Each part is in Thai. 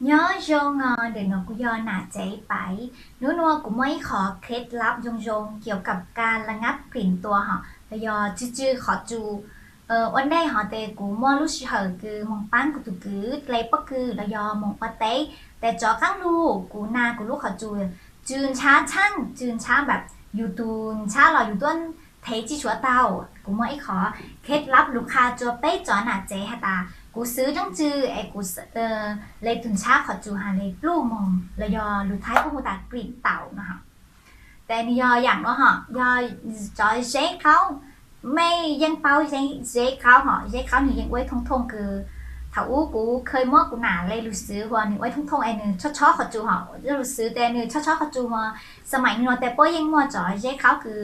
Nhớ John để nóกูยอหนาใจไปนัวกูไม่ขอเคล็ดลับยงเกี่ยวกับการระงับกลิ่นตัวเหรอแต่ยอจื้อขอจูวันได้họ tềกูmua lúc hở cứ mong bán của tụi cứ lấy bất cứ là do mong qua tếแต่จอข้างดูกูนากูลูกขอจูจืนช้าช่างจืนช้าแบบอยู่ตูนช้าหรออยู่ต้นเทจิชัวเตากูไม่ขอเคล็ดลับลูกค้าจัวเป๊ะจอหนาเจฮะตากูซื้อจังจือไอ้กูเลยตุนช้าขอจูหาเลยปลูมองเลยยอลูท้ายพวกกูตากลิ่นเต่านะคะแต่นี่ยออย่างเนาะฮะยอจอยเช็คเขาไม่ยังเป้าเจ๊เขาเหรอเจ๊เขาหนูยังไว้ทงคือถ้าอู้กูเคยมอกูหนาเลยรู้สึกว่าหนูไว้ทงไอ้หนูชอบขอจูเหรอรู้สึกแต่หนูชอบขอจูมาสมัยหนูแต่ป้อยังมัวจ่อยเจ๊เขาคือ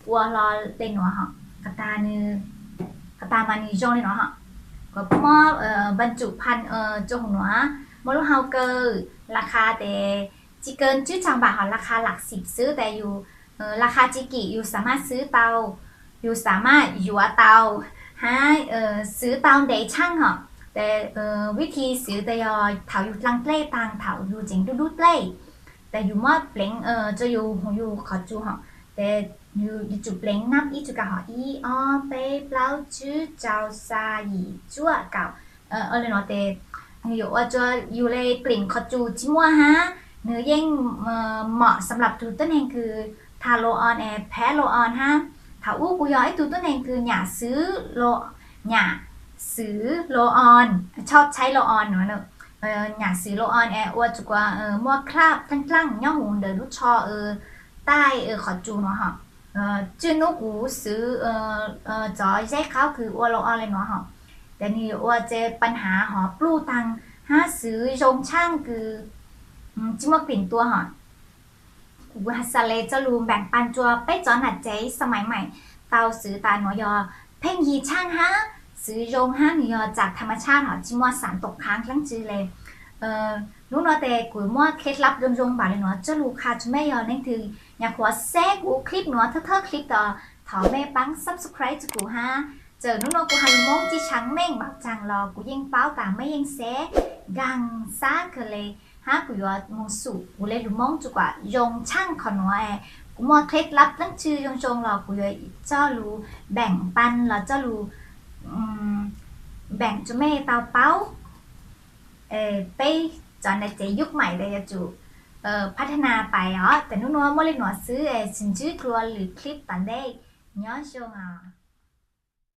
วัวรอเล่นหนูเหรอกระตาหนูกระตามาหนูจ้องเลยหนูเหรอก็มอบรรจุภัณฑ์จ้องหนูมอลูเฮาเกอร์ราคาแต่จีเกินชื่อจังบาทเหรอราคาหลัก10ซื้อแต่อยู่ราคาจิกิอยู่สามารถซื้อเตาอยู่สามารถอยู่เตาให้ซื้อเตาได้ช่างเหรอแต่วิธีซื้อแต่ยอเถาอยู่ลังเล่ต่างเถาอยู่เจ๋งดูเล่แต่อยู่มอเปล่งจะอยู่ขอจูเหรอแต่อยู่จุดเปล่งนับอีจุกะเหรออีออเป้เปล่าจื้อเจ้าซาหยีจั่วเก่าเลยเนาะแต่อยู่ว่าจะอยู่เลยกลิ่นขอจูจิมัวฮะเนื้อเย่งเหมาะสำหรับตูต้นเองคือทาโลออนแพ้โลออนฮะถ้าอู้กูย้อยตัวต้นเองคืออย่าซื้อโลออนชอบใช้โลออนเนาะอย่าซื้อโลออนว่าจุกว่ามัวคราบตั้งย่อหูเดินรู้ชอใต้ขอจูเนาะฮะจื้อนุกูซื้อจอยใช้เขาคือว่าโลออนเลยเนาะฮะแต่นี่ว่าเจปัญหาหอปลู่ตังหาซื้อชงช่างคือจิ้มว่ากลิ่นตัวหอกูฮัสเลจะรูมแบ่งปันจัวไปจอหนัดใจสมัยใหม่เตาซื้อตาหนอยอเพ่งยีช่างฮะซื้อโรงฮะหนอยอจากธรรมชาติหอจิมัวสารตกค้างทั้งจือเลยนู้นเนาะแต่กูมัวเคล็ดลับยงบาเลยเนาะจะรู้ค่ะจะไม่ยอนั่นคืออยากหัวแซกกูคลิปเนาะเธอคลิปต่อถอแม่ปัง subscribe จะกูฮะเจอนู้นเนาะกูฮัลโมงจีช้างแม่งแบบจังรอกูยิงเป้าตาไม่ยิงแซกังซ่าเคเลยฮะกูยอดมงสุกูเลยรู้มองจุกว่ายงช่างขอหนัวกูมัวเคล็ดลับตั้งชื่อยงรอกูเลยเจ้ารู้แบ่งปันเราเจ้ารู้แบ่งจะไม่เตาเป้าไปจอนในใจยุคใหม่เลยจูพัฒนาไปแต่นู้นว่าเมื่อเล่นหนัวซื้อสินชื่อกลัวหรือคลิปตันได้ย้อนช่วง